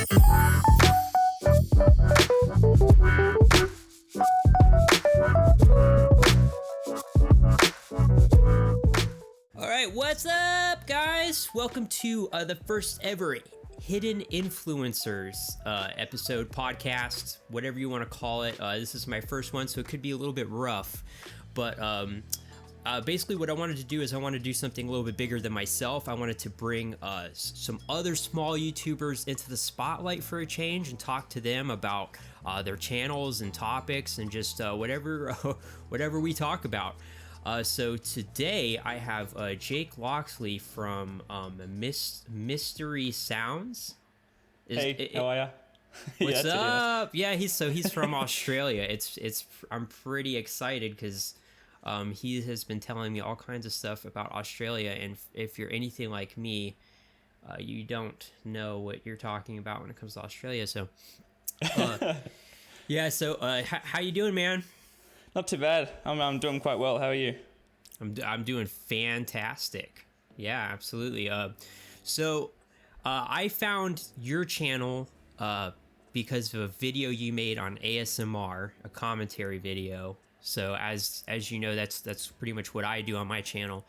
All right, what's up, guys? Welcome to the first ever Hidden Influencers episode, podcast, whatever you want to call it. This is my first one, so it could be a little bit rough. But basically what I wanted to do is I wanted to do something a little bit bigger than myself. I wanted to bring some other small YouTubers into the spotlight for a change and talk to them about their channels and topics and just whatever we talk about. So today I have Jake Loxley from Mystery Sounds. How are ya? What's up? Yeah, he's from Australia. I'm pretty excited because he has been telling me all kinds of stuff about Australia, and if you're anything like me, you don't know what you're talking about when it comes to Australia. So, yeah. So, how you doing, man? Not too bad. I'm doing quite well. How are you? I'm doing fantastic. Yeah, absolutely. So I found your channel because of a video you made on ASMR, a commentary video. So as you know, that's pretty much what I do on my channel.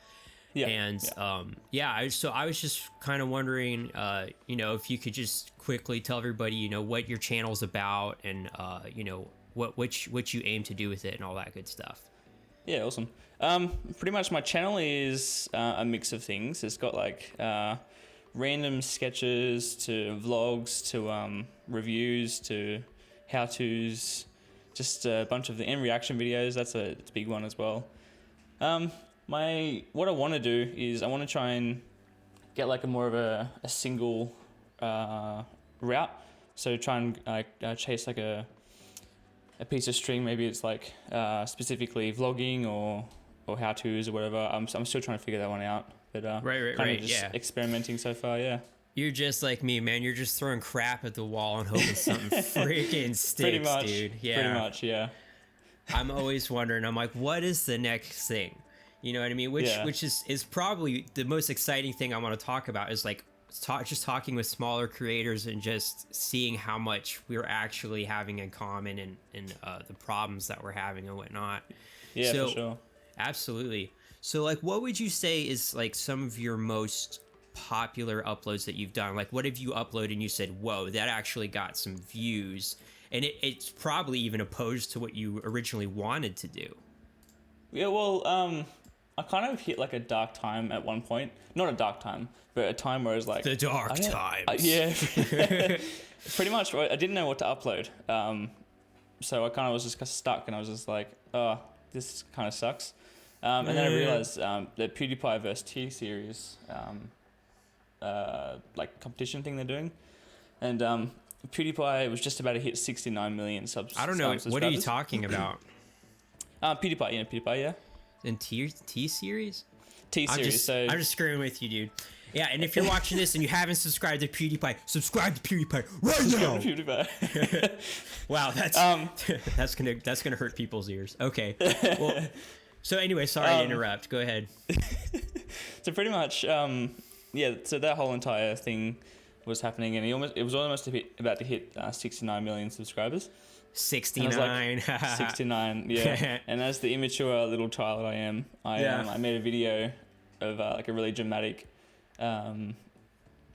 Yeah. And I was just kind of wondering, if you could just quickly tell everybody, what your channel's about and what you aim to do with it and all that good stuff. Yeah, awesome. Pretty much my channel is a mix of things. It's got like random sketches to vlogs to reviews to how-tos, just a bunch of the end reaction videos. That's a big one as well. What I want to do is I want to try and get like a more of a single route. So try and chase like a piece of string. Maybe it's like specifically vlogging or how-tos or whatever. I'm still trying to figure that one out. But right. Just experimenting so far, yeah. You're just like me, man. You're just throwing crap at the wall and hoping something freaking sticks, pretty much, dude. Yeah. Pretty much, yeah. I'm always wondering, I'm like, what is the next thing? You know what I mean? Which is probably the most exciting thing I want to talk about is like just talking with smaller creators and just seeing how much we're actually having in common and the problems that we're having and whatnot. Yeah, for sure. Absolutely. So like, what would you say is like some of your most popular uploads that you've done? Like, what have you uploaded and you said, whoa, that actually got some views, and it's probably even opposed to what you originally wanted to do? Yeah, well, I kind of hit like a dark time at one point. Not a dark time, but a time where it was like... The dark times. Yeah. Pretty much. I didn't know what to upload. So I kind of was just stuck and I was just like, oh, this kind of sucks. And then I realized the PewDiePie vs. T-Series like competition thing they're doing. And PewDiePie was just about to hit 69 million subs. I don't know. What are you talking about? PewDiePie, yeah. In T-Series? T-Series. I'm just screwing with you, dude. Yeah, and if you're watching this and you haven't subscribed to PewDiePie, subscribe to PewDiePie right now. PewDiePie. Wow, that's gonna hurt people's ears. Okay. Well, so anyway, sorry to interrupt. Go ahead. So pretty much, so that whole entire thing was happening, and it was almost about to hit 69 million subscribers. 69. Like, 69, yeah. And as the immature little child I am, I made a video of like a really dramatic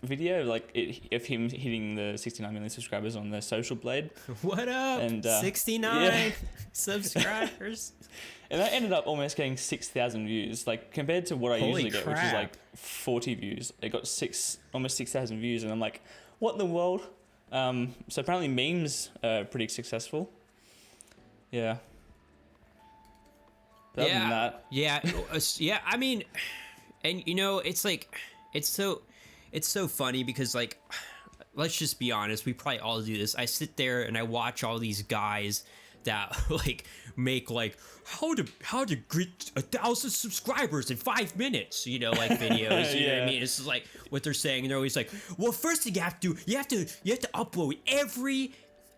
video of him hitting the 69 million subscribers on the Social Blade. What up? And 69 subscribers. And that ended up almost getting 6,000 views. Like compared to what I usually get, which is like 40 views, it got almost 6,000 views, and I'm like, what in the world? So apparently memes are pretty successful. Yeah. Other than that. Yeah. I mean, and it's like, it's so funny because like, let's just be honest. We probably all do this. I sit there and I watch all these guys that like make like how to get 1,000 subscribers in 5 minutes, like videos. You know what I mean? It's just like what they're saying. And they're always like, well, first thing you have to upload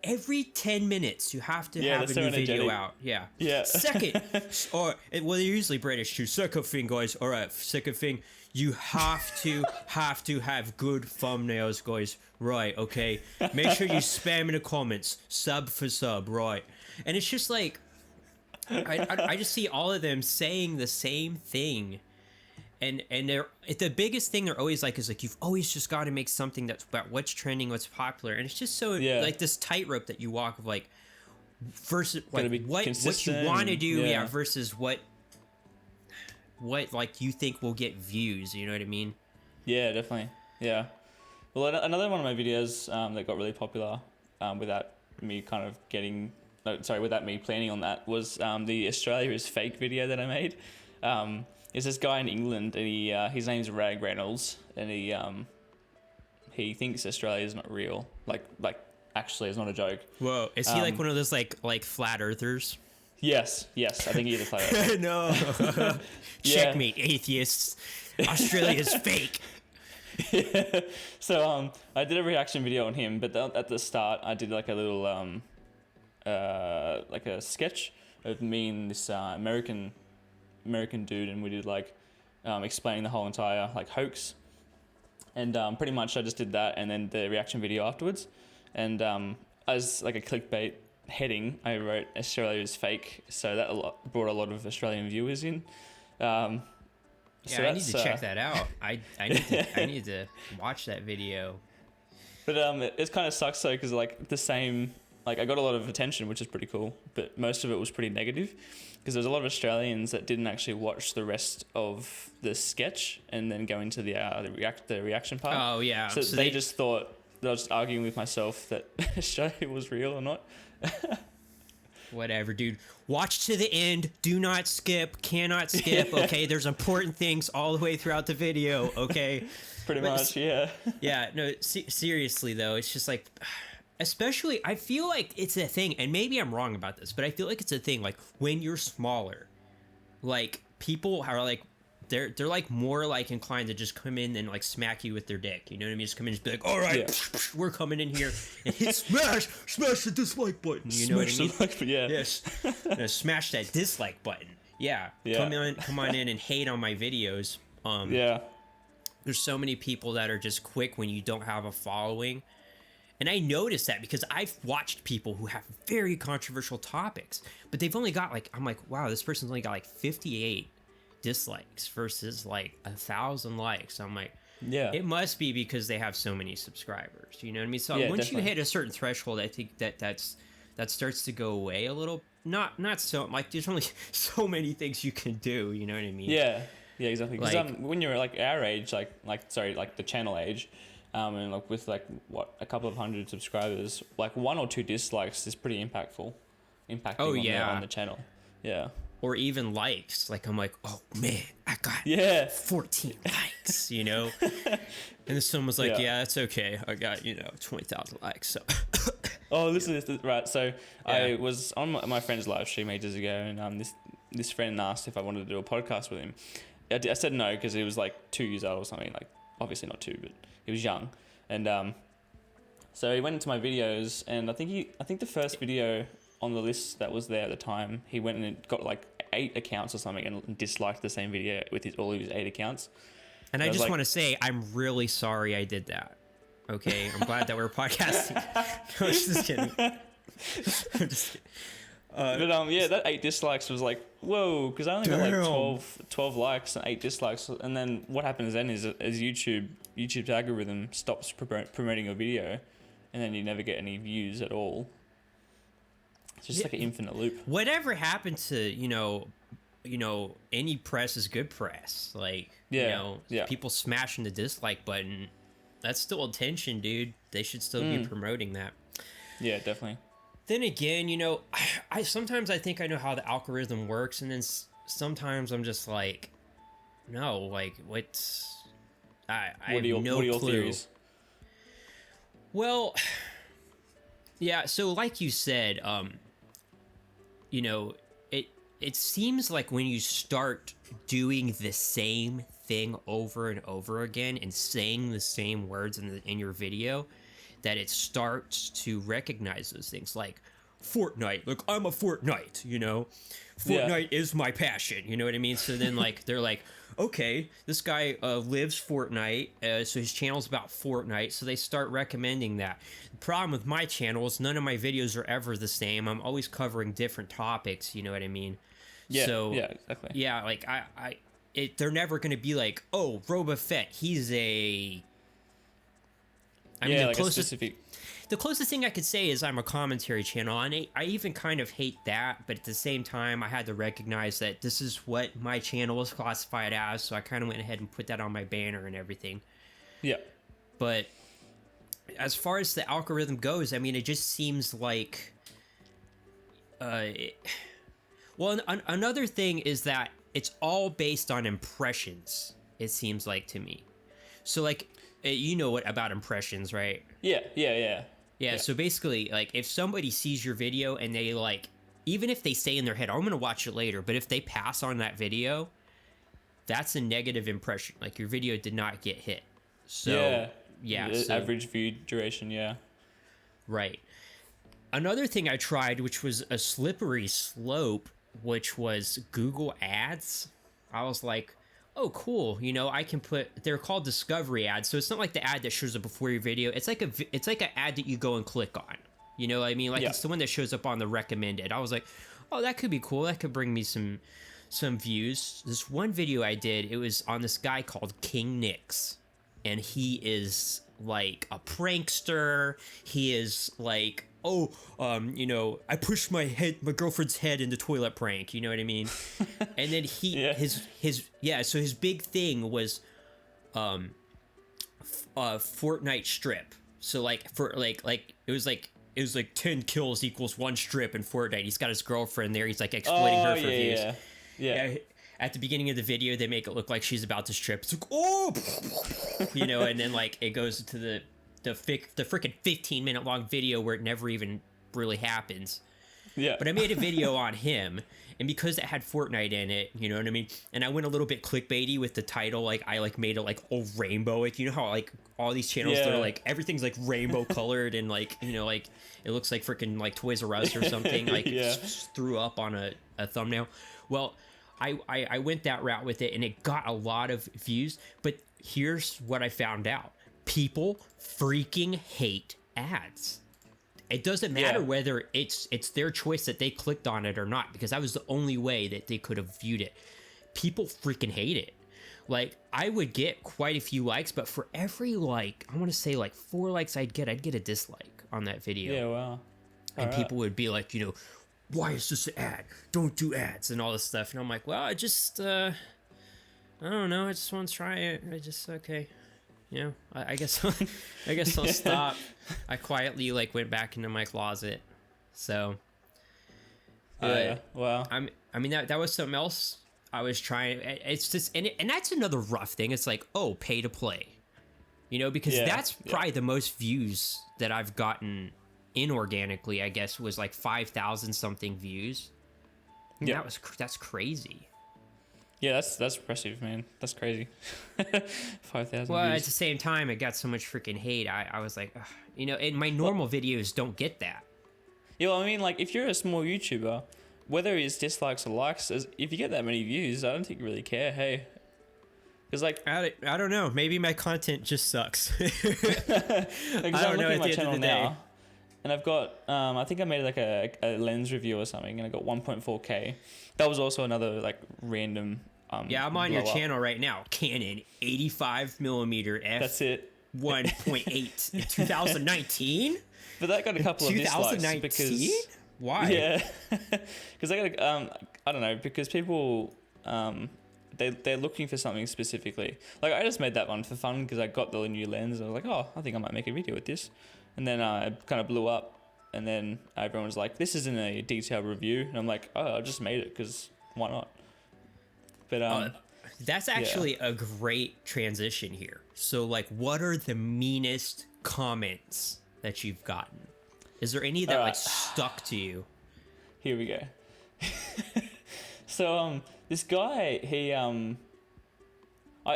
every 10 minutes you have to Yeah, have a they're new so video energetic. out. Yeah. Yeah. Second, or well, they're usually British too. Second thing, guys. All right, second thing, you have to have good thumbnails, guys. Right? Okay. Make sure you spam in the comments. Sub for sub. Right? And it's just like, I just see all of them saying the same thing. And they're the biggest thing they're always like is like, you've always just got to make something that's about what's trending, what's popular, and it's just so like this tightrope that you walk of like versus like what you want to do, versus what like you think will get views. You know what I mean? Yeah, definitely. Yeah. Well, another one of my videos that got really popular without me kind of getting, without me planning on that was the Australia is fake video that I made. There's this guy in England, and his name's Rag Reynolds, and he thinks Australia is not real. Like actually, it's not a joke. Whoa, is he like one of those like flat earthers? Yes, I think he is a flat earther. No, checkmate, atheists. Australia's fake. Yeah. So I did a reaction video on him, but at the start I did like a little like a sketch of me and this American dude, and we did like explaining the whole entire like hoax, and pretty much I just did that, and then the reaction video afterwards, and as like a clickbait heading I wrote Australia is fake, so that brought a lot of Australian viewers in. I need to check that out. I need to watch that video. But it kind of sucks though, because like the same, like I got a lot of attention, which is pretty cool, but most of it was pretty negative, because there's a lot of Australians that didn't actually watch the rest of the sketch and then go into the reaction part. Oh yeah. So they just thought that I was just arguing with myself that Australia was real or not. Whatever, dude. Watch to the end. Do not skip. Cannot skip. Okay, there's important things all the way throughout the video. Okay. Pretty much, yeah. Yeah. No. Seriously though, it's just like, especially I feel like it's a thing, and maybe I'm wrong about this, but I feel like it's a thing. Like when you're smaller, like people are like, they're like more like inclined to just come in and like smack you with their dick. You know what I mean? Just come in and just be like, all right, we're coming in here and hit smash the dislike button. You know what I mean? Yes. No, smash that dislike button. Yeah. Come on in and hate on my videos. There's so many people that are just quick when you don't have a following. And I noticed that because I've watched people who have very controversial topics, but they've only got like, I'm like, wow, this person's only got like 58 dislikes versus like 1,000 likes. I'm like, it must be because they have so many subscribers. You know what I mean? So once you hit a certain threshold, I think that starts to go away a little. Not so like there's only so many things you can do. You know what I mean? Yeah, exactly. Because like, when you're like our age, like the channel age, and like with like a couple of hundred subscribers, like 1 or 2 dislikes is pretty impactful. On the channel. Yeah. Or even likes. Like I'm like, oh man, I got 14 likes, you know? And then someone's like, yeah, that's okay. I got, 20,000 likes. So oh, listen to this, right? So I was on my friend's live stream ages ago, and this friend asked if I wanted to do a podcast with him. I said no, because he was like 2 years old or something. Like obviously not 2, but he was young. And so he went into my videos, and I think the first video on the list that was there at the time, he went and got like 8 accounts or something and disliked the same video with all of his 8 accounts. And I just want to say, I'm really sorry I did that. Okay, I'm glad that we're podcasting. No, I'm just kidding. I'm just kidding. But that 8 dislikes was like, whoa, because I only got like 12 likes and 8 dislikes. And then what happens then is YouTube's algorithm stops promoting your video, and then you never get any views at all. It's just like an infinite loop. Whatever happened to, any press is good press. Like, people smashing the dislike button, that's still attention, dude. They should still be promoting that. Yeah, definitely. Then again, I sometimes I think I know how the algorithm works, and then sometimes I'm just like, no, like, what's... I have no clue. Theories? Well, yeah, so like you said, it seems like when you start doing the same thing over and over again and saying the same words in your video, that it starts to recognize those things, like Fortnite. Look, I'm a Fortnite, you know? Fortnite is my passion, you know what I mean? So then, like, they're like, okay, this guy lives Fortnite, so his channel's about Fortnite, so they start recommending that. The problem with my channel is none of my videos are ever the same. I'm always covering different topics, you know what I mean? Yeah, so, yeah, exactly. Yeah, like, they're never going to be like, oh, Boba Fett, he's a... I mean, like a specific... The closest thing I could say is I'm a commentary channel, and I even kind of hate that, but at the same time, I had to recognize that this is what my channel is classified as, so I kind of went ahead and put that on my banner and everything. Yeah. But as far as the algorithm goes, I mean, it just seems like... Well, another thing is that it's all based on impressions, it seems like to me. So, like, you know what about impressions, right? Yeah, so basically, like, if somebody sees your video and they, like, even if they say in their head, oh, I'm going to watch it later, but if they pass on that video, that's a negative impression. Like, your video did not get hit. So, the average view duration, Right. Another thing I tried, which was a slippery slope, which was Google Ads. I was like, oh, cool. You know, I can they're called discovery ads. So it's not like the ad that shows up before your video. It's like an ad that you go and click on. You know what I mean? Like, it's the one that shows up on the recommended. I was like, oh, that could be cool. That could bring me some views. This one video I did, it was on this guy called King Nix. And he is like a prankster. He is like, you know, I pushed my girlfriend's head in the toilet prank, you know what I mean? And then so his big thing was Fortnite strip. So like it was like 10 kills equals 1 strip in Fortnite. He's got his girlfriend there. He's like exploiting her for views. Yeah. At the beginning of the video, they make it look like she's about to strip. It's like, oh, you know, and then like it goes to the freaking 15-minute long video where it never even really happens. Yeah. But I made a video on him, and because it had Fortnite in it, you know what I mean? And I went a little bit clickbaity with the title. Like, I like made it like all rainbow. Like, you know how like all these channels that are like everything's like rainbow colored and like, you know, like it looks like freaking like Toys R Us or something. Like threw up on a thumbnail. Well, I went that route with it, and it got a lot of views. But here's what I found out. People freaking hate ads. It doesn't matter whether it's their choice that they clicked on it or not, because that was the only way that they could have viewed it. People freaking hate it. Like, I would get quite a few likes, but for every like, I want to say like 4 likes I'd get a dislike on that video. Yeah, wow. And people would be like, you know, why is this an ad? Don't do ads and all this stuff. And I'm like, well, I just, I don't know. I just want to try it. Okay. You know, I guess I'll stop. I quietly like went back into my closet. So, wow. I mean that was something else I was trying. It's just, and that's another rough thing. It's like, oh, pay to play, you know, because that's probably the most views that I've gotten inorganically. I guess was like 5,000 something views. Yeah, that's crazy. Yeah, that's impressive, man. That's crazy. 5,000 Well, views. at the same time, it got so much freaking hate. I was like, ugh, you know, and my normal videos don't get that. Yeah, well, I mean, like, if you're a small YouTuber, whether it's dislikes or likes, if you get that many views, I don't think you really care, hey? Because, like... I don't know. Maybe my content just sucks. Because I'm looking at my channel now, and I've got, I think I made like a lens review or something, and I got 1.4K. That was also another like random. Yeah, I'm on your channel right now. Canon 85mm f. That's it. 1.8 in 2019. But that got a couple of dislikes because why? Yeah, because I got I don't know, because people they're looking for something specifically. Like, I just made that one for fun because I got the new lens and I was like, oh, I think I might make a video with this, and then it kind of blew up. And then everyone was like, this isn't a detailed review. And I'm like, oh, I just made it because why not? But that's actually a great transition here. So, like, what are the meanest comments that you've gotten? Is there any that like stuck to you? Here we go. So this guy, he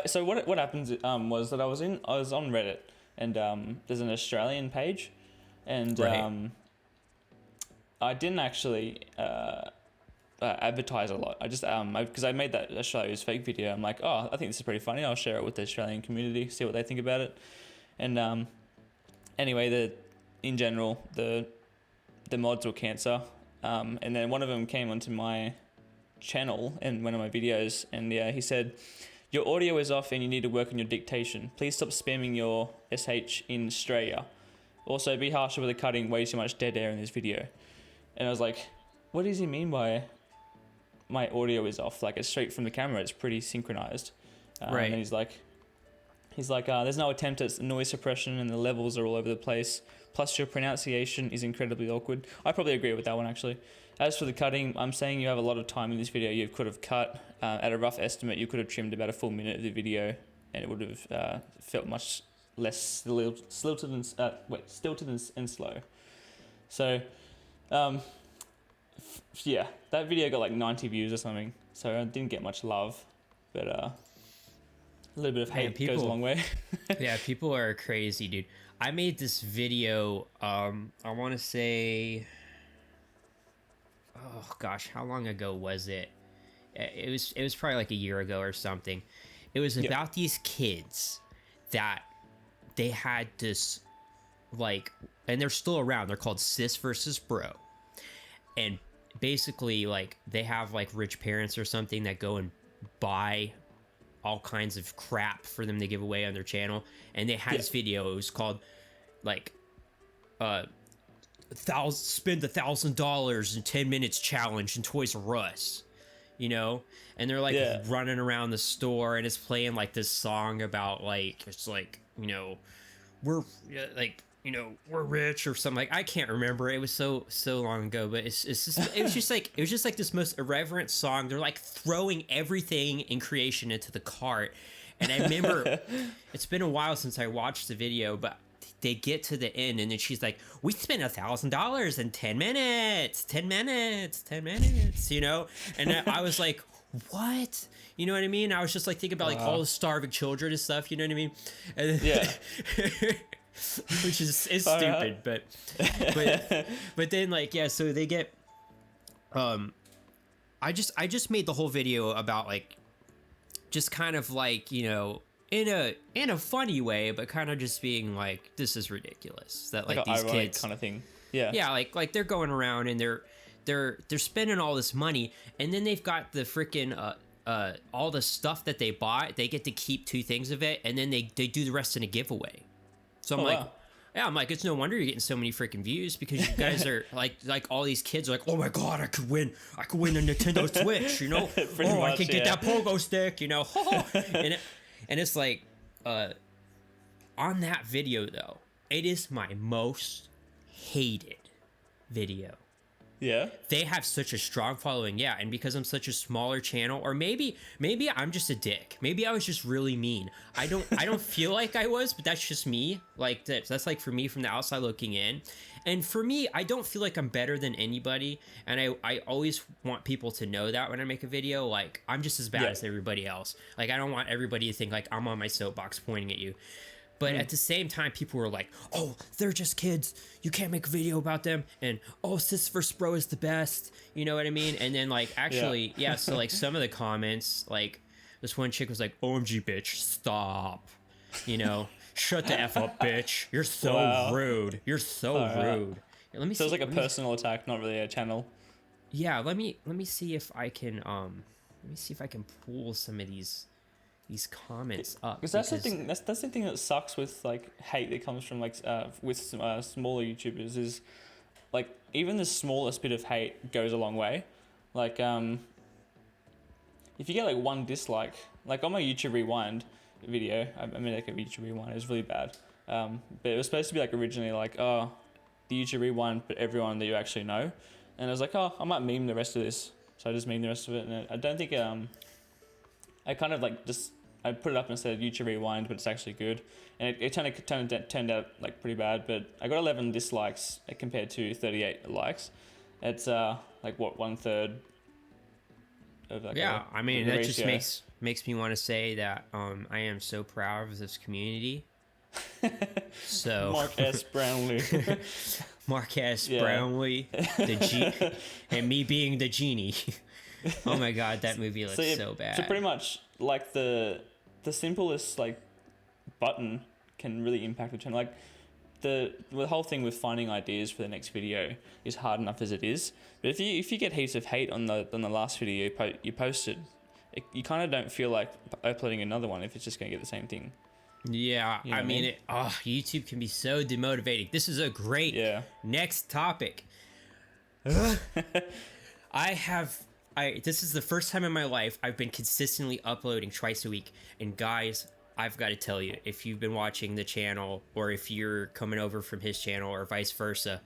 so what happens was that I was on Reddit, and there's an Australian page, and Right. I didn't actually advertise a lot. I just because I made that Australia's fake video. I'm like, oh, I think this is pretty funny. I'll share it with the Australian community, see what they think about it. And anyway, in general the mods were cancer. And then one of them came onto my channel in one of my videos, and he said, your audio is off and you need to work on your dictation. Please stop spamming your SH in Australia. Also, be harsher with the cutting, way too much dead air in this video. And I was like, what does he mean by my audio is off? Like, it's straight from the camera, it's pretty synchronized. Right. And he's like, there's no attempt at noise suppression and the levels are all over the place. Plus your pronunciation is incredibly awkward. I probably agree with that one, actually. As for the cutting, I'm saying you have a lot of time in this video. You could have cut, at a rough estimate, you could have trimmed about a full minute of the video, and it would have felt much less stilted and slow. So, yeah, that video got like 90 views or something, so I didn't get much love, but a little bit of hate goes a long way. Yeah, people are crazy, dude. I made this video, I want to say, oh gosh, how long ago was it? It was probably like a year ago or something. It was about these kids that they had this, like, and they're still around. They're called Sis versus Bro. And basically, like, they have like rich parents or something that go and buy all kinds of crap for them to give away on their channel. And they had this video. It was called like spend $1,000 in 10 minutes challenge in Toys R Us, you know. And they're like running around the store, and it's playing like this song about like, it's like, you know, we're like, you know, we're rich or something. Like, I can't remember, it was so long ago, but it was just like this most irreverent song. They're like throwing everything in creation into the cart. And I remember it's been a while since I watched the video, but they get to the end, and then she's like, we spent $1,000 in 10 minutes, you know. And I was like, what? You know what I mean? I was just like thinking about like all the starving children and stuff, you know what I mean? And which is stupid, but then like, yeah, so they get I just made the whole video about like, just kind of like, you know, in a funny way, but kind of just being like, this is ridiculous that like these kids kind of thing. Like they're going around and they're spending all this money, and then they've got the freaking all the stuff that they bought, they get to keep 2 things of it, and then they do the rest in a giveaway. So I'm like, I'm like, it's no wonder you're getting so many freaking views, because you guys are like all these kids are like, oh my god, I could win a Nintendo Switch, you know. I could get that pogo stick, you know. And it's like, on that video though, it is my most hated video. Yeah. They have such a strong following, and because I'm such a smaller channel, or maybe I'm just a dick. Maybe I was just really mean. I don't feel like I was, but that's just me. Like that's like for me from the outside looking in. And for me, I don't feel like I'm better than anybody, and I always want people to know that when I make a video, like, I'm just as bad as everybody else. Like, I don't want everybody to think like I'm on my soapbox pointing at you. But at the same time, people were like, oh, they're just kids, you can't make a video about them, and oh, Sis vs. Bro is the best, you know what I mean? And then like, actually, so like some of the comments, like this one chick was like, OMG bitch, stop, you know, shut the F up, bitch, you're so rude, you're so rude. Let me so it's like a personal attack, not really a channel. Yeah, let me see if I can pull some of these comments up, because that's the thing. That's the thing that sucks with like hate that comes from like with smaller YouTubers, is like even the smallest bit of hate goes a long way. Like if you get like one dislike, like on my YouTube Rewind video, I mean like a YouTube Rewind, it was really bad. But it was supposed to be like originally like, oh, the YouTube Rewind, but everyone that you actually know. And I was like, oh, I might meme the rest of this, so I just meme the rest of it. And I don't think I kind of like just. I put it up and said YouTube Rewind, but it's actually good. And it turned out like pretty bad, but I got 11 dislikes compared to 38 likes. It's like what, 1/3 of like I mean, that ratio. Just makes me want to say that I am so proud of this community. So Mark S. Brownlee. Mark S. Brownlee, and me being the genie. Oh my god, that movie looks so bad. So pretty much like the simplest like button can really impact the channel. Like the whole thing with finding ideas for the next video is hard enough as it is. But if you get heaps of hate on the last video you posted, you kind of don't feel like uploading another one if it's just going to get the same thing. Yeah, you know I mean, YouTube can be so demotivating. This is a great next topic. This is the first time in my life I've been consistently uploading twice a week. And guys, I've got to tell you, if you've been watching the channel or if you're coming over from his channel or vice versa,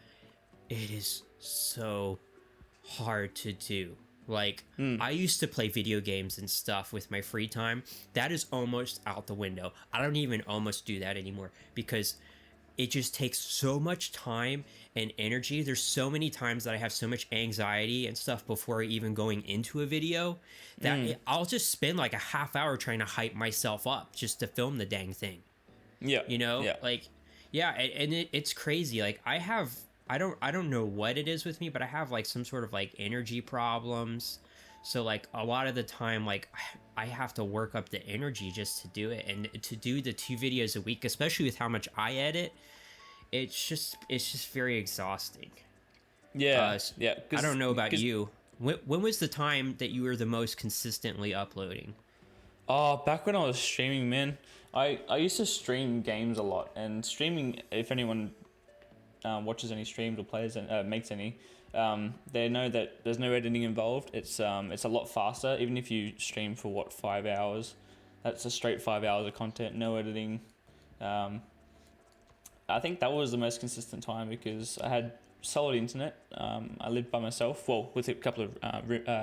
it is so hard to do. Like, I used to play video games and stuff with my free time. That is almost out the window. I don't even almost do that anymore because it just takes so much time and energy. There's so many times that I have so much anxiety and stuff before even going into a video that I'll just spend like a half hour trying to hype myself up just to film the dang thing. Yeah. You know? Yeah. Like, yeah, and it's crazy. Like, I don't know what it is with me, but I have like some sort of like energy problems. So like a lot of the time, like I have to work up the energy just to do it, and to do the 2 videos a week, especially with how much I edit, it's just very exhausting. Yeah. I don't know about you. When was the time that you were the most consistently uploading? Oh, back when I was streaming, man. I used to stream games a lot, and streaming, if anyone watches any streams or plays and makes any, they know that there's no editing involved. It's a lot faster. Even if you stream for 5 hours, that's a straight 5 hours of content, no editing. I think that was the most consistent time because I had solid internet. I lived by myself, well, with a couple of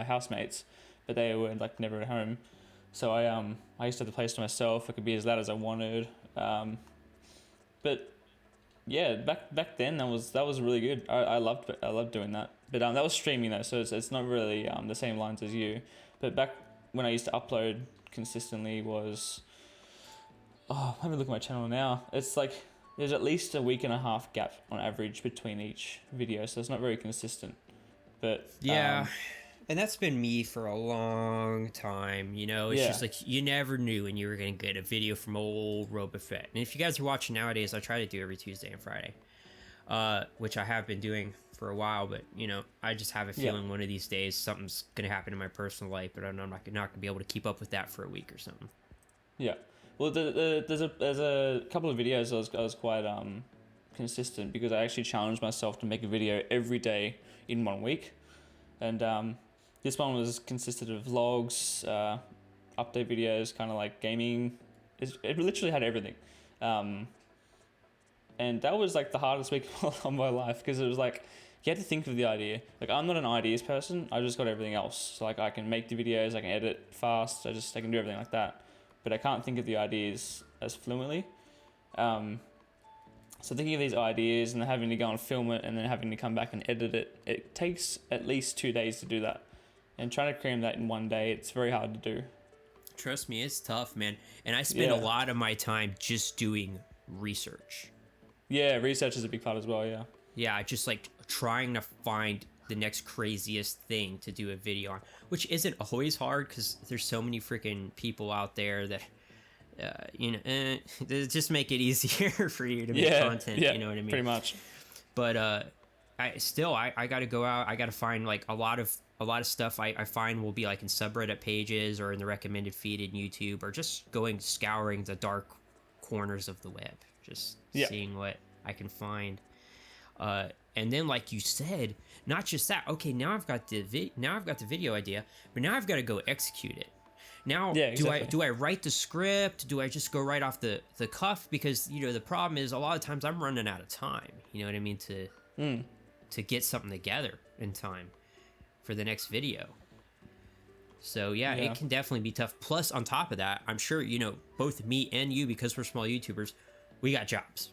housemates, but they were like never at home. So I used to have the place to myself. I could be as loud as I wanted. But yeah, back then that was really good. I loved doing that. But that was streaming though, so it's not really the same lines as you. But back when I used to upload consistently was, let me look at my channel now. It's like there's at least a week and a half gap on average between each video, so it's not very consistent. But yeah. And that's been me for a long time, you know? It's just like, you never knew when you were going to get a video from old Robofet. And if you guys are watching nowadays, I try to do every Tuesday and Friday, which I have been doing for a while. But, you know, I just have a feeling one of these days something's going to happen in my personal life, but I'm not going to be able to keep up with that for a week or something. Yeah. Well, there's a couple of videos I was quite consistent because I actually challenged myself to make a video every day in 1 week. And this one consisted of vlogs, update videos, kind of like gaming. It literally had everything. And that was like the hardest week of my life because it was like, you had to think of the idea. Like, I'm not an ideas person. I just got everything else. So like, I can make the videos, I can edit fast. I can do everything like that. But I can't think of the ideas as fluently. So thinking of these ideas and having to go and film it and then having to come back and edit it, it takes at least 2 days to do that. And trying to cram that in 1 day, it's very hard to do. Trust me, it's tough, man. And I spend a lot of my time just doing research. Yeah, research is a big part as well, yeah. Yeah, just like trying to find the next craziest thing to do a video on, which isn't always hard because there's so many freaking people out there that, they just make it easier for you to make content, you know what I mean? Pretty much. But I got to go out. I got to find like a lot of stuff I find will be like in subreddit pages or in the recommended feed in YouTube, or just scouring the dark corners of the web, just seeing what I can find. And then, like you said, not just that. Okay, now I've got the video idea, but now I've got to go execute it. Now, do I write the script? Do I just go right off the cuff? Because the problem is a lot of times I'm running out of time. You know what I mean, to get something together in time for the next video. So it can definitely be tough. Plus, on top of that, I'm sure both me and you, because we're small YouTubers, we got jobs.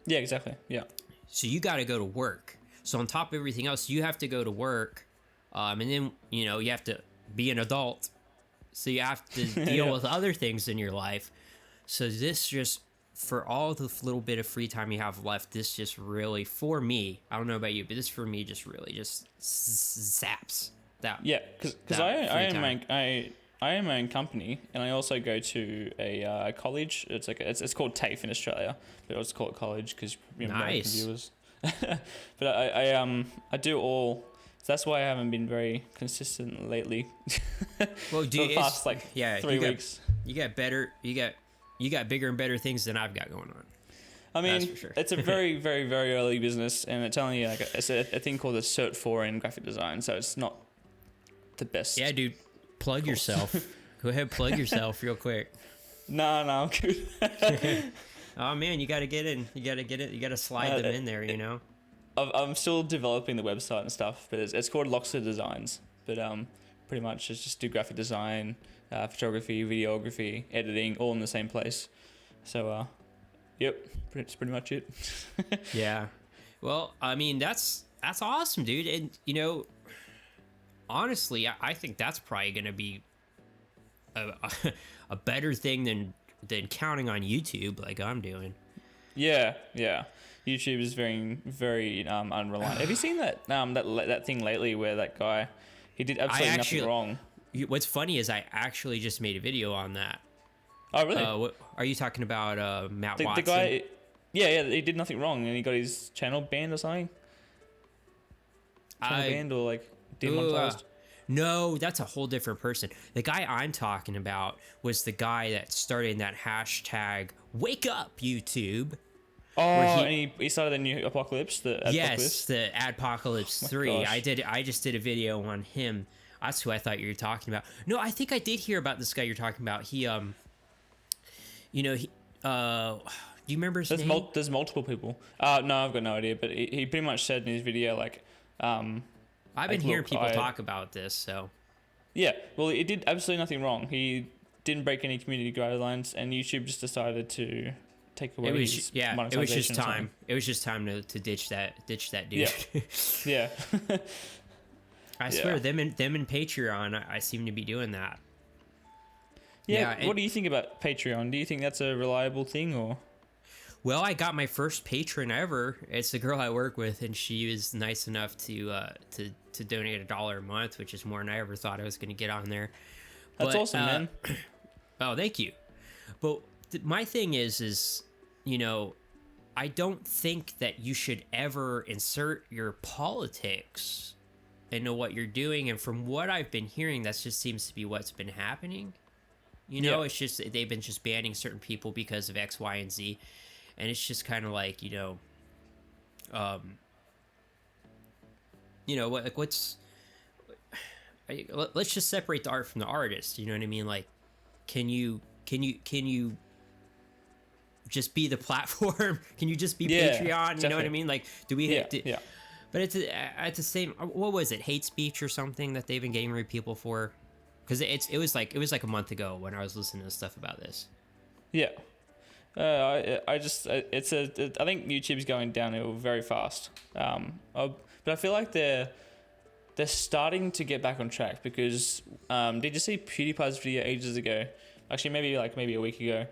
Yeah, exactly. Yeah. So you got to go to work. So on top of everything else, you have to go to work, and then you have to be an adult. So you have to deal with other things in your life. So this just for all the little bit of free time you have left, this just really, for me, I don't know about you, but this for me just really just zaps that. Yeah, because I own my own company, and I also go to a college. It's called TAFE in Australia, but let's call it college because American viewers. But I do all. So that's why I haven't been very consistent lately. Well, for the past 3 weeks. You got better. You got bigger and better things than I've got going on. I mean, sure. It's a very, very, very early business, and it's only it's a thing called a Cert 4 in graphic design, so it's not the best. Yeah, dude, plug yourself. Go ahead, plug yourself real quick. No, I'm good. Oh man, you got to get in. You got to get it. You got to slide them in there. I'm still developing the website and stuff, but it's called Loxer Designs. But pretty much it's just do graphic design, photography, videography, editing, all in the same place. So, yep, that's pretty much it. Yeah. Well, I mean, that's awesome, dude. And honestly, I think that's probably gonna be a better thing than counting on YouTube like I'm doing. Yeah. YouTube is very, very unreliable. Have you seen that thing lately where that guy, he did absolutely nothing wrong? What's funny is I actually just made a video on that. Oh, really? Are you talking about Matt Watson? The guy, yeah, he did nothing wrong and he got his channel banned or something? Banned or demonetized? No, that's a whole different person. The guy I'm talking about was the guy that started that hashtag Wake Up YouTube. Oh, and he started the new Apocalypse, the Adpocalypse? Yes, the Adpocalypse 3. Gosh. I just did a video on him. That's who I thought you were talking about. No, I think I did hear about this guy you're talking about. He, do you remember his name? There's multiple people. No, I've got no idea, but he pretty much said in his video, I've been hearing people talk about this, so. Yeah, well, he did absolutely nothing wrong. He didn't break any community guidelines, and YouTube just decided to take away his monetization. It was just time. It was just time to ditch that dude. Yeah. I swear, them and Patreon, I seem to be doing that. Yeah. What do you think about Patreon? Do you think that's a reliable thing, or? Well, I got my first patron ever. It's a girl I work with, and she was nice enough to donate $1 a month, which is more than I ever thought I was going to get on there. That's awesome, man. Oh, thank you. But my thing is, I don't think that you should ever insert your politics into what you're doing. And from what I've been hearing, that just seems to be what's been happening. It's just they've been just banning certain people because of X, Y, and Z. And it's just kind of like, let's just separate the art from the artist. You know what I mean? Like, can you just be the platform? Can you just be Patreon? Definitely. You know what I mean? Like, do we? Yeah. But it's at the same. What was it? Hate speech or something that they've been getting rid of people for? Because it was like a month ago when I was listening to stuff about this. Yeah. I think YouTube's going downhill very fast. But I feel like they're starting to get back on track because did you see PewDiePie's video ages ago? Actually, maybe a week ago.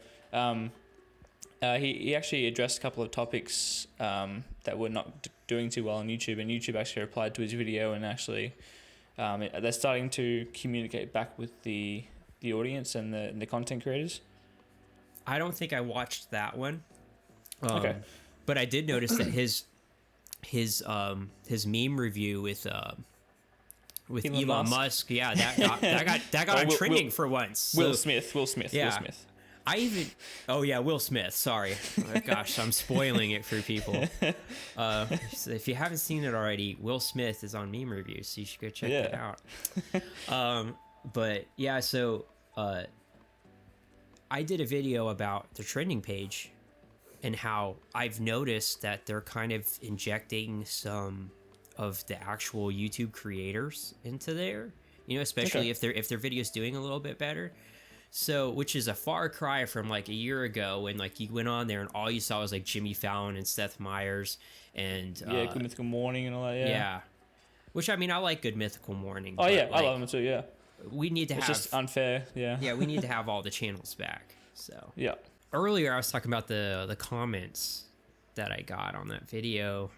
He actually addressed a couple of topics that were not doing too well on YouTube, and YouTube actually replied to his video, and actually they're starting to communicate back with the audience and the content creators. I don't think I watched that one. Okay. But I did notice that his meme review with Elon Musk, yeah, that got trending for once. So, Will Smith. Yeah. Will Smith. Sorry. Oh, gosh, I'm spoiling it for people. So if you haven't seen it already, Will Smith is on meme reviews, so you should go check that out. But yeah, so I did a video about the trending page and how I've noticed that they're kind of injecting some of the actual YouTube creators into there, especially if their video's doing a little bit better. So, which is a far cry from like a year ago when like you went on there and all you saw was like Jimmy Fallon and Seth Meyers and Good Mythical Morning and all that. Yeah. Which I like Good Mythical Morning. Oh yeah, I love them too. Yeah. We need to have. It's just unfair. Yeah. Yeah, we need to have all the channels back. So. Yeah. earlier I was talking about the comments that I got on that video.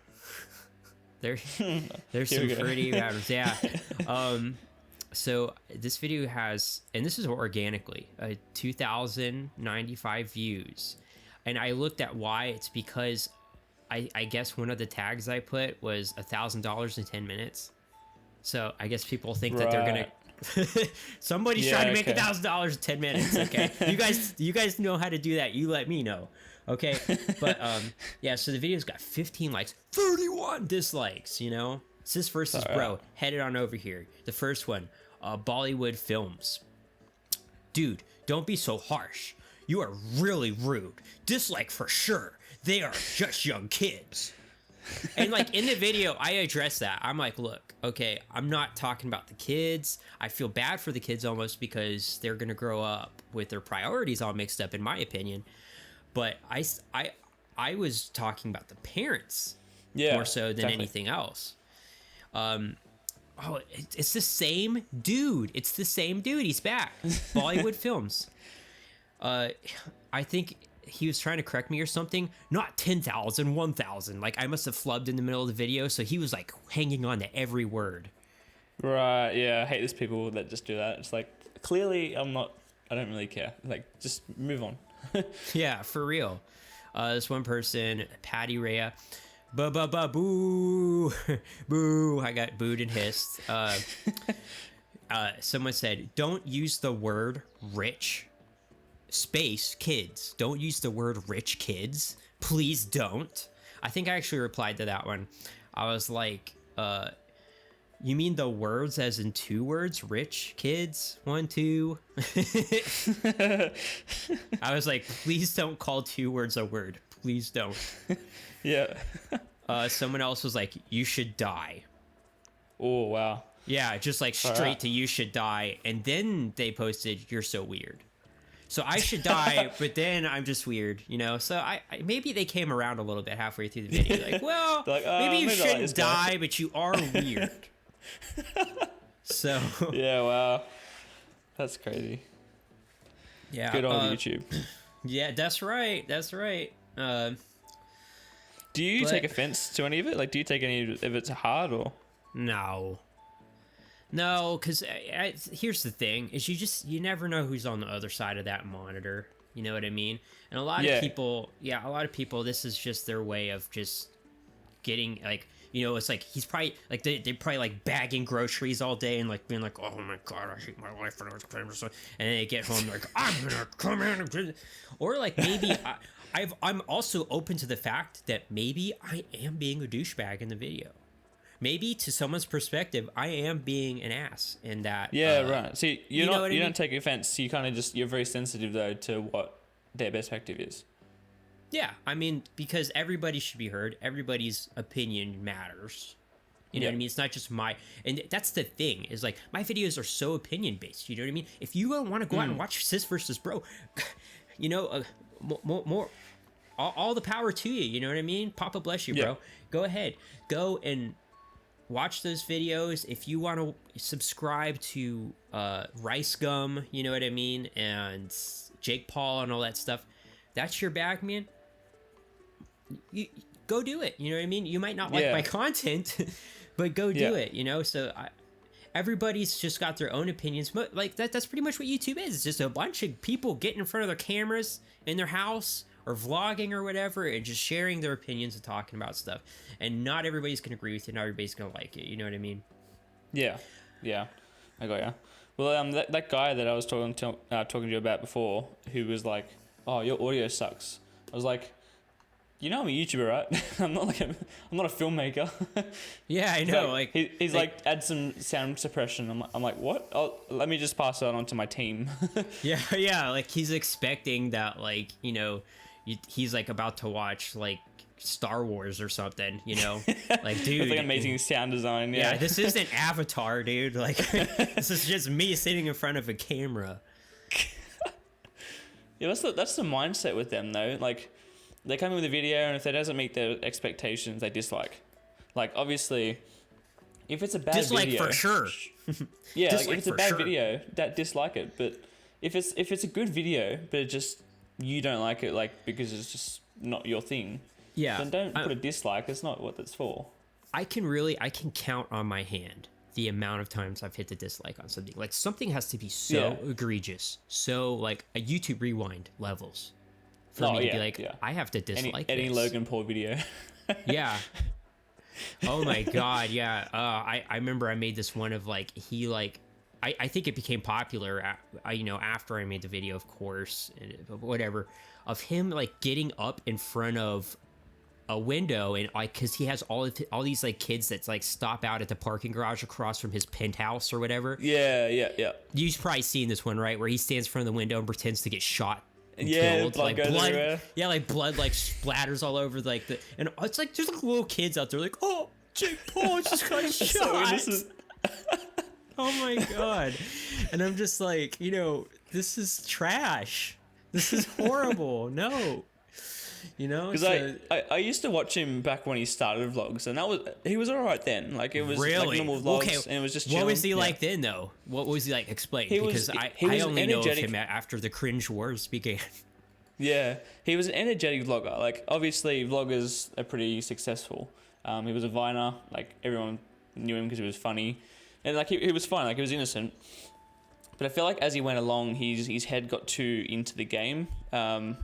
There's some pretty bad ones. Yeah. So this video has, and this is organically, 2,095 views. And I looked at why. It's because I guess one of the tags I put was $1,000 in 10 minutes. So I guess people think that they're gonna. Somebody's trying to make $1,000 in 10 minutes. Okay, you guys know how to do that. You let me know. Okay, but yeah. So the video's got 15 likes, 31 dislikes. You know, Sis versus Bro. Headed on over here. The first one, Bollywood Films. Dude, don't be so harsh. You are really rude. Dislike for sure. They are just young kids. And like in the video, I address that. I'm like, look, okay, I'm not talking about the kids. I feel bad for the kids almost because they're gonna grow up with their priorities all mixed up, in my opinion. But I was talking about the parents more so than anything else. It's the same dude. It's the same dude. He's back. Bollywood Films. I think he was trying to correct me or something. Not 10,000, 1,000. Like I must have flubbed in the middle of the video, so he was like hanging on to every word. Right. Yeah. I hate these people that just do that. It's like clearly I don't really care. Like just move on. Yeah, for real. This one person, Patty Rhea. Boo. Boo. I got booed and hissed. Someone said, don't use the word rich. Space kids. Don't use the word rich kids. Please don't. I think I actually replied to that one. I was like, you mean the words as in two words? Rich kids? 1, 2. I was like, please don't call two words a word. Please don't. Yeah. Someone else was like, you should die. Oh, wow. Yeah, just like straight to you should die. And then they posted, you're so weird. So I should die, but then I'm just weird, you know? So I maybe they came around a little bit halfway through the video. Like, well, like, maybe you shouldn't die, but you are weird. So. Yeah, wow. That's crazy. Yeah. Good on YouTube. Yeah, that's right. That's right. Do you take offense to any of it? Like, do you take any of it to heart or? No, because here's the thing: is you never know who's on the other side of that monitor. You know what I mean? And a lot of people, this is just their way of just getting like, you know, it's like he's probably like they're probably like bagging groceries all day and like being like, oh my god, I hate my life, and then they get home like, I'm gonna come in, or like maybe I'm also open to the fact that maybe I am being a douchebag in the video. Maybe to someone's perspective, I am being an ass in that. Yeah, right. See, you don't take offense. You kind of you're very sensitive though to what their perspective is. Yeah, I mean, because everybody should be heard. Everybody's opinion matters. You know what I mean? It's not just and that's the thing is like my videos are so opinion based. You know what I mean? If you don't want to go out and watch Sis versus Bro, you know, more all the power to you. You know what I mean? Papa bless you, bro. Go ahead, go and watch those videos. If you want to subscribe to Rice Gum, you know what I mean, and Jake Paul and all that stuff, that's your bag, man. You go do it. You know what I mean? You might not like my content, but go do it. You know, so everybody's just got their own opinions. But like that's pretty much what YouTube is. It's just a bunch of people getting in front of their cameras in their house or vlogging or whatever and just sharing their opinions and talking about stuff. And not everybody's gonna agree with you. Not everybody's gonna like it. You know what I mean? Yeah. I got ya. Well, that guy that I was talking to you about before, who was like, "Oh, your audio sucks." I was like, "You know I'm a YouTuber, right? I'm not a filmmaker." Yeah, I know. He's like, add some sound suppression. I'm like, what? Oh, let me just pass that on to my team. Yeah. Like he's expecting that, like, you know, he's like about to watch like Star Wars or something, you know, like, dude, it's like amazing sound design. Yeah, this isn't Avatar, dude. Like, this is just me sitting in front of a camera. Yeah, that's the mindset with them though. Like, they come in with a video, and if it doesn't meet their expectations, they dislike. Like, obviously, if it's a bad dislike video, for sure. Yeah, like if it's a bad video, dislike it. But if it's a good video, but it just you don't like it like because it's just not your thing, Yeah. then don't put a dislike. It's not what it's for. I can count on my hand the amount of times I've hit the dislike on something. Like something has to be so egregious, so like a YouTube rewind levels for me to be like, I have to dislike any this. Logan Paul video. Yeah. Oh my god, yeah. I remember I made this one of like he like I think it became popular after I made the video, of course, whatever, of him like getting up in front of a window and like because he has all these like kids that like stop out at the parking garage across from his penthouse or whatever. Yeah. You've probably seen this one, right? Where he stands in front of the window and pretends to get shot. Killed. Blood goes everywhere. Yeah, like blood like splatters all over and it's like there's like little kids out there like, oh, Jake Paul just got shot. Oh my god. And I'm just like, this is trash. This is horrible. No. Because I used to watch him back when he started vlogs, and he was all right then. Like it was really? like normal vlogs, and it was just chilling. What was he like then, though? What was he like? Explain. He I only know of him after the cringe wars began. Yeah, he was an energetic vlogger. Like obviously, vloggers are pretty successful. He was a Viner. Like everyone knew him because he was funny, and like he was fine. Like he was innocent. But I feel like as he went along, his head got too into the game of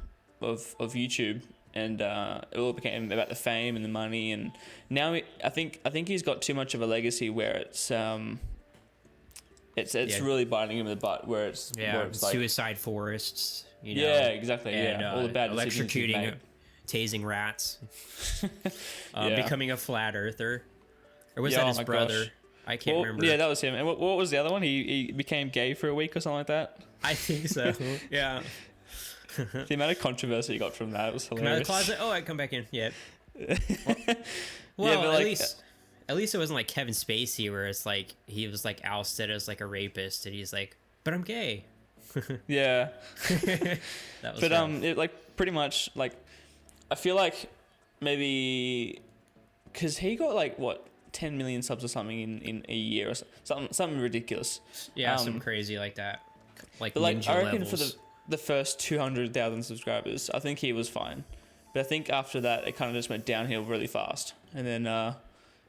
YouTube. And it all became about the fame and the money, and now I think he's got too much of a legacy where it's really biting him in the butt. Where it's like, suicide forests. Yeah, exactly. And, all the bad electrocuting, tasing rats, becoming a flat earther, or was that his brother? Gosh. I can't remember. Yeah, that was him. And what was the other one? He became gay for a week or something like that. I think so. Yeah. The amount of controversy you got from that was hilarious. Come out of the closet. Oh, I come back in. Yeah. Well, at least it wasn't like Kevin Spacey, where it's like he was like ousted as like a rapist, and he's like, "But I'm gay." Yeah. That was but it, like pretty much like I feel like maybe because he got like what 10 million subs or something in a year or something ridiculous. Yeah, something crazy like that. Like, but like ninja I reckon levels. for the first 200,000 subscribers, I think he was fine. But I think after that, it kind of just went downhill really fast. And then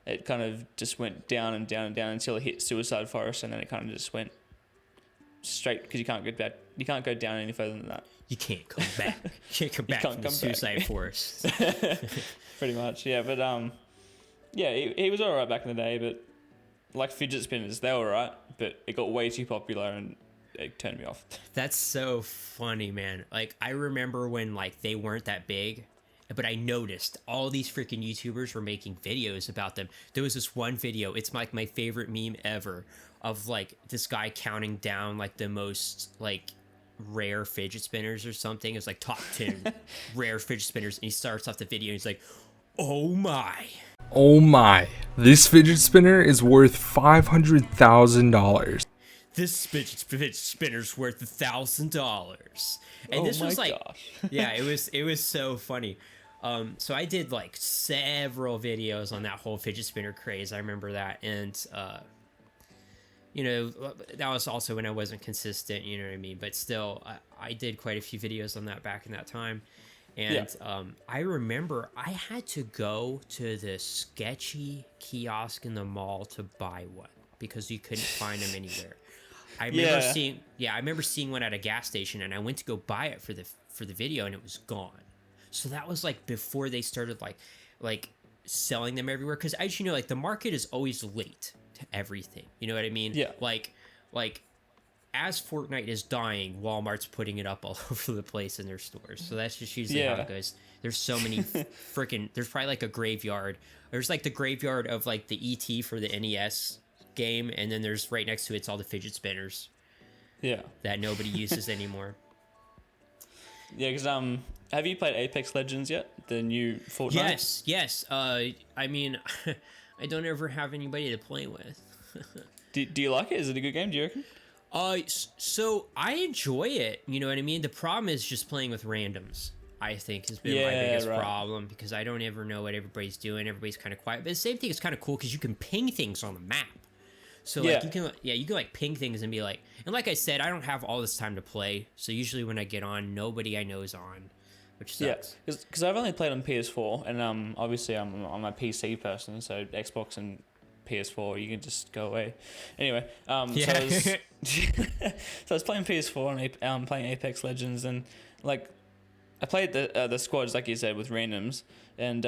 it kind of just went down and down and down until it hit Suicide Forest, and then it kind of just went straight because you can't go back. You can't go down any further than that. You can't come back. You can't come back from the Suicide Forest. Pretty much, yeah. But yeah, he was alright back in the day. But like fidget spinners, they were alright. But it got way too popular and it turned me off. That's so funny, man. Like I remember when like they weren't that big, but I noticed all these freaking YouTubers were making videos about them. There was this one video, it's like my favorite meme ever, of like this guy counting down like the most like rare fidget spinners or something. It was like top 10 rare fidget spinners, and he starts off the video and he's like, oh my, this fidget spinner is worth $500,000. This fidget spinner's worth $1,000. And this was like, gosh. Yeah, it was so funny. So I did like several videos on that whole fidget spinner craze. I remember that. And, that was also when I wasn't consistent, you know what I mean? But still, I did quite a few videos on that back in that time. And I remember I had to go to the sketchy kiosk in the mall to buy one because you couldn't find them anywhere. I remember seeing one at a gas station, and I went to go buy it for the video, and it was gone. So that was like before they started like selling them everywhere. Because as you know, like the market is always late to everything. You know what I mean? Yeah. Like as Fortnite is dying, Walmart's putting it up all over the place in their stores. So that's just usually how it goes. There's so many there's probably like a graveyard. There's like the graveyard of like the ET for the NES game, and then there's right next to it's all the fidget spinners. Yeah. That nobody uses anymore. Yeah, because have you played Apex Legends yet? The new Fortnite? Yes. I mean, I don't ever have anybody to play with. Do you like it? Is it a good game? Do you reckon? So I enjoy it. You know what I mean? The problem is just playing with randoms, I think, has been my biggest problem, because I don't ever know what everybody's doing. Everybody's kind of quiet. But the same thing is kind of cool because you can ping things on the map. So Yeah. like you can like ping things and be like, and like I said, I don't have all this time to play. So usually when I get on, nobody I know is on, which sucks. Yeah, because I've only played on PS4, and obviously I'm a PC person, so Xbox and PS4, you can just go away. Anyway, Yeah. so I was playing PS4 and playing Apex Legends, and like I played the squads like you said with randoms, and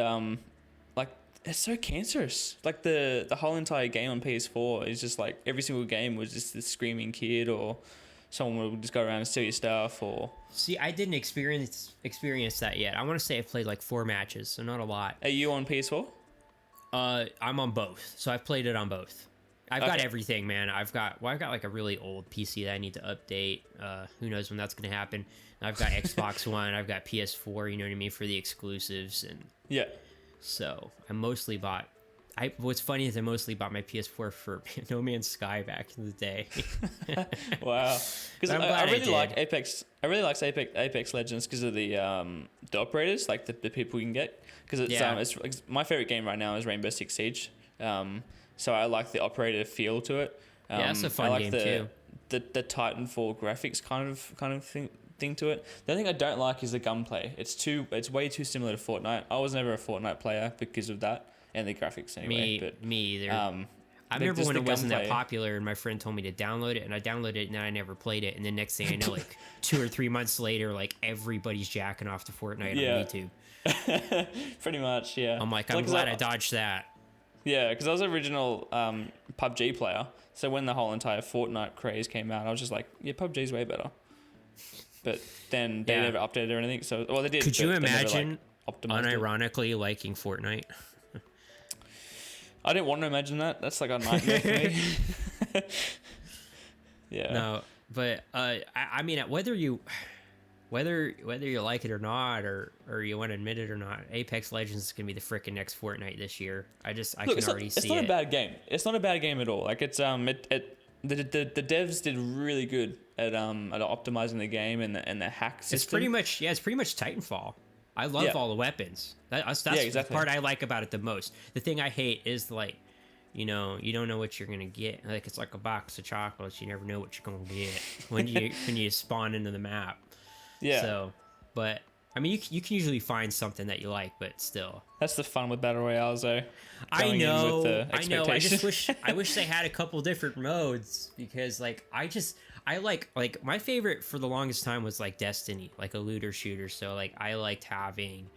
like it's so cancerous. Like the whole entire game on PS4 is just like every single game was just this screaming kid, or someone would just go around and steal your stuff, or. See, I didn't experience that yet. I want to say I've played like 4 matches, so not a lot. Are you on PS4? I'm on both, so I've played it on both. I've got Okay. everything, man. I've got like a really old PC that I need to update. Who knows when that's gonna happen? I've got Xbox One, I've got PS4. You know what I mean, for the exclusives, and Yeah. so I mostly bought. What's funny is I mostly bought my PS4 for No Man's Sky back in the day. Wow. Because I'm I glad I really did. like Apex. I really like Apex Legends because of the operators, like the people you can get. Because it's my favorite game right now is Rainbow Six Siege. So I like the operator feel to it. Yeah, that's a fun I like game the Titanfall graphics kind of thing to it. The only thing I don't like is the gunplay. It's way too similar to Fortnite. I was never a Fortnite player because of that and the graphics anyway. Me either. I like, remember just when the it wasn't that gunplay. popular, and my friend told me to download it, and I downloaded it, and then I never played it. And then next thing I know, like 2 or 3 months later, like everybody's jacking off to Fortnite Yeah. on YouTube. Pretty much, yeah. I'm like, I'm glad I dodged that. Yeah, because I was an original PUBG player. So when the whole entire Fortnite craze came out, I was just like, yeah, PUBG's way better. But then they Yeah. never updated or anything. So, well, they did. Could you but they never, imagine optimized it. unironically liking Fortnite? I didn't want to imagine that. That's like a nightmare for me. Yeah. No, but I mean, whether you like it or not, or you want to admit it or not, Apex Legends is gonna be the freaking next Fortnite this year. I Look, can already see it's not it. a bad game. It's not a bad game at all. Like it's the devs did really good at optimizing the game and the hack system. It's pretty much Titanfall. I love Yeah. all the weapons. That's exactly. the part I like about it the most. The thing I hate is like, you don't know what you're gonna get. Like it's like a box of chocolates. You never know what you're gonna get when you spawn into the map. Yeah. So, but I mean, you can usually find something that you like, but still. That's the fun with battle royales, though. I Going in know. with the I know. I just expectation. I wish they had a couple different modes, because like I like my favorite for the longest time was like Destiny, like a looter shooter. So like I liked having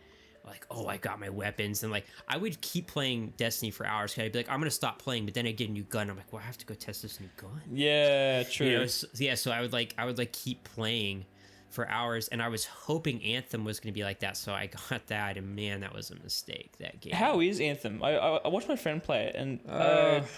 like, oh, I got my weapons, and like I would keep playing Destiny for hours. Cause I'd be like, I'm gonna stop playing, but then I get a new gun. I'm like, well, I have to go test this new gun. Yeah, true. You know, so I would like keep playing for hours, and I was hoping Anthem was going to be like that, so I got that, and man, that was a mistake, that game. How is Anthem? I watched my friend play it, and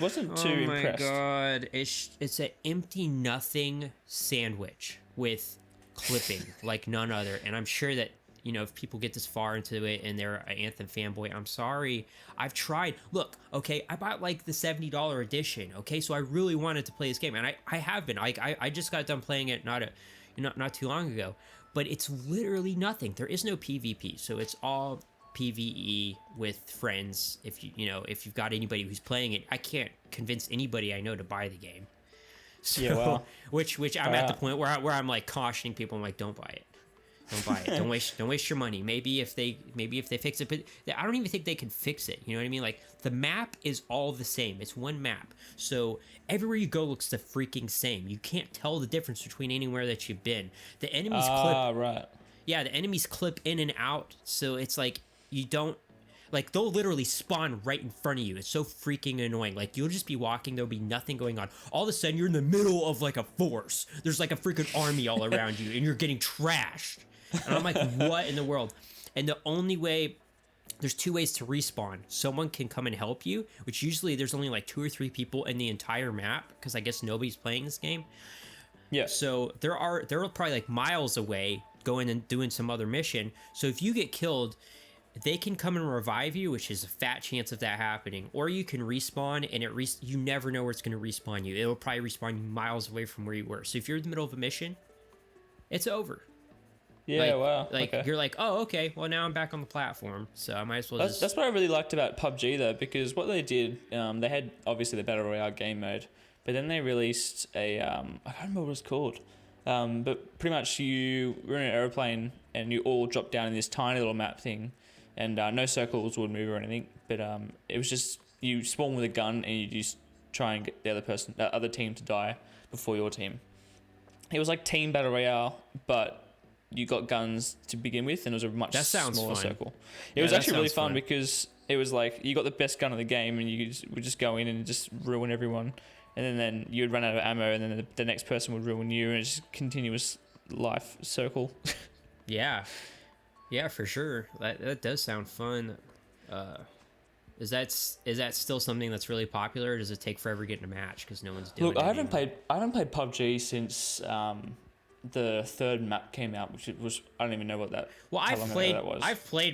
wasn't too impressed. Oh my god, it's an empty nothing sandwich with clipping like none other, and I'm sure that, you know, if people get this far into it and they're an Anthem fanboy, I'm sorry. I've tried. Look, okay, I bought like the $70 edition, okay, so I really wanted to play this game, and I have been. I just got done playing it not too long ago, but it's literally nothing. There is no PvP, so it's all PvE with friends. If you've got anybody who's playing it, I can't convince anybody I know to buy the game. So, Yeah, well, which I'm at the point where I'm like cautioning people. I'm like, don't buy it. Don't buy it. Don't waste your money. Maybe if they fix it, but I don't even think they can fix it. You know what I mean? Like the map is all the same. It's one map, so everywhere you go looks the freaking same. You can't tell the difference between anywhere that you've been. The enemies clip. Right. Yeah, the enemies clip in and out, so it's like you don't. Like, they'll literally spawn right in front of you. It's so freaking annoying. Like, you'll just be walking, there'll be nothing going on. All of a sudden, you're in the middle of, like, a force. There's, like, a freaking army all around you, and you're getting trashed. And I'm like, what in the world? And the only way... There's 2 ways to respawn. Someone can come and help you, which usually there's only, like, 2 or 3 people in the entire map, because I guess nobody's playing this game. Yeah. So they're probably, like, miles away, going and doing some other mission. So if you get killed... They can come and revive you, which is a fat chance of that happening, or you can respawn, and you never know where it's going to respawn you. It'll probably respawn you miles away from where you were. So if you're in the middle of a mission, it's over. Yeah, wow. Like okay. You're like, oh, okay, well now I'm back on the platform, so I might as well That's what I really liked about PUBG though, because what they did, they had obviously the Battle Royale game mode, But then they released a I can't remember what it was called, but pretty much you were in an airplane and you all dropped down in this tiny little map thing, and no circles would move or anything. But it was just you spawn with a gun and you just try and get the other team to die before your team. It was like team battle royale, but you got guns to begin with, and it was a much smaller circle. It was actually really fun because it was like you got the best gun of the game, and you would just go in and just ruin everyone, and then you would run out of ammo, and then the next person would ruin you, and it's just a continuous life circle. Yeah, for sure. That does sound fun. Is that still something that's really popular? Or does it take forever getting a match because no one's doing it? Look, I haven't played PUBG since the third map came out, which was I don't even know what that. Well, I've played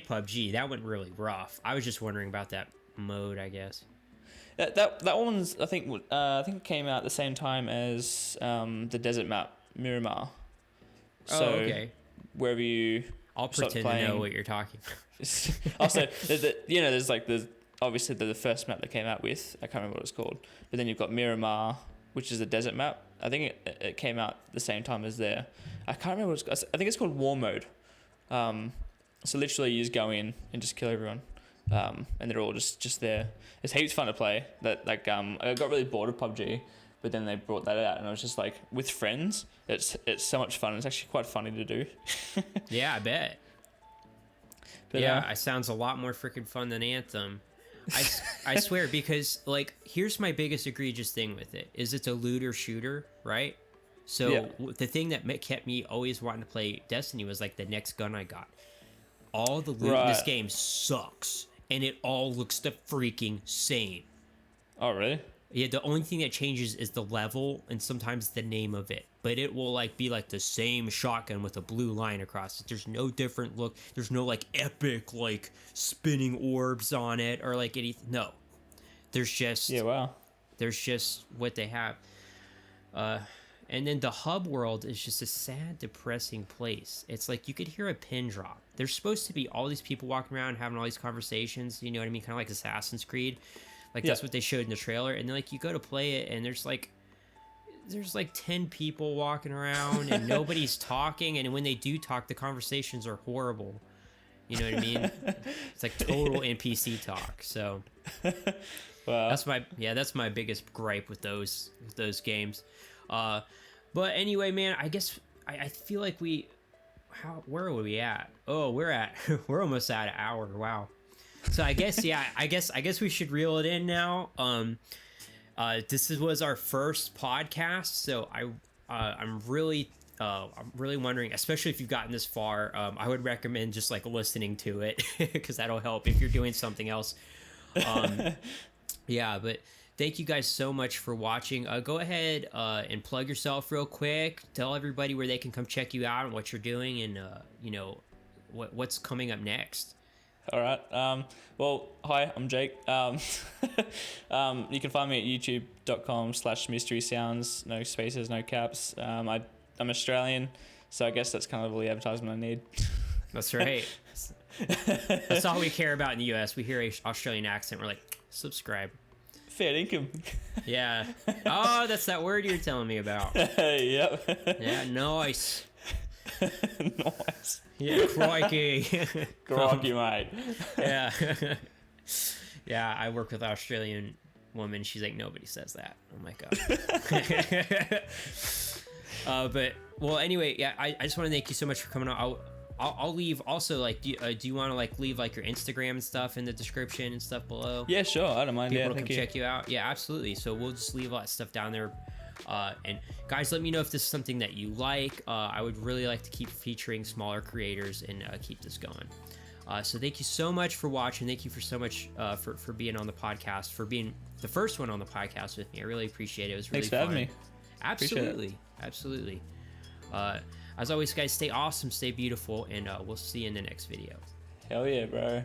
PUBG. That went really rough. I was just wondering about that mode, I guess. That one's I think it came out at the same time as the desert map Miramar. So okay. Wherever you I'll pretend to know what you're talking about. Also, there's like obviously the first map that came out with, I can't remember what it's called, but then you've got Miramar, which is a desert map. I think it came out the same time as there. I can't remember what it's called. I think it's called War Mode. So literally you just go in and just kill everyone. And they're all just there. It's heaps fun to play. I got really bored of PUBG, but then they brought that out and I was just like, with friends, it's so much fun. It's actually quite funny to do. Yeah, I bet. But it sounds a lot more freaking fun than Anthem. I swear, because like here's my biggest egregious thing with it is it's a looter shooter, right? So the thing that kept me always wanting to play Destiny was like the next gun I got. All the loot in this game sucks, and it all looks the freaking same. Oh really? Yeah, the only thing that changes is the level and sometimes the name of it. But it will like be like the same shotgun with a blue line across it. There's no different look. There's no like epic like spinning orbs on it or like anything. No. There's just There's just what they have. And then the hub world is just a sad, depressing place. It's like you could hear a pin drop. There's supposed to be all these people walking around having all these conversations, you know what I mean? Kind of like Assassin's Creed. Like that's what they showed in the trailer, and then like you go to play it, and there's like 10 people walking around, and nobody's talking, and when they do talk, the conversations are horrible. You know what I mean? It's like total NPC talk. So wow. That's my biggest gripe with those games. But anyway, man, I guess I feel like where are we at? Oh, we're almost at an hour. Wow. So I guess we should reel it in now. This was our first podcast, so I'm really wondering, especially if you've gotten this far, I would recommend just like listening to it because that'll help if you're doing something else. Yeah, but thank you guys so much for watching. Go ahead and plug yourself real quick. Tell everybody where they can come check you out and what you're doing, and what's coming up next. All right. Well, hi, I'm Jake. You can find me at youtube.com/mystery sounds, no spaces, no caps. I'm Australian, so I guess that's kind of all the advertisement I need. That's right. That's all we care about in the US. We hear an Australian accent, we're like, subscribe. Fair income. Yeah. Oh, that's that word you're telling me about. Yep. Yeah, nice. Nice. Yeah, crikey. Crikey, mate. Yeah. Yeah, I work with an Australian woman. She's like, nobody says that. Oh my God. But, well, anyway, yeah, I just want to thank you so much for coming on. I'll leave also, like, do you want to, like, leave, like, your Instagram and stuff in the description and stuff below? Yeah, sure. I don't mind. People to come check you out. Yeah, absolutely. So we'll just leave all that stuff down there. And guys, let me know if this is something that you like. I would really like to keep featuring smaller creators and keep this going. So thank you so much for watching. Thank you so much for being on the podcast, for being the first one on the podcast with me. I really appreciate it. It was really fun. Thanks for having me. Absolutely. Absolutely. As always, guys, stay awesome, stay beautiful, and we'll see you in the next video. Hell yeah, bro.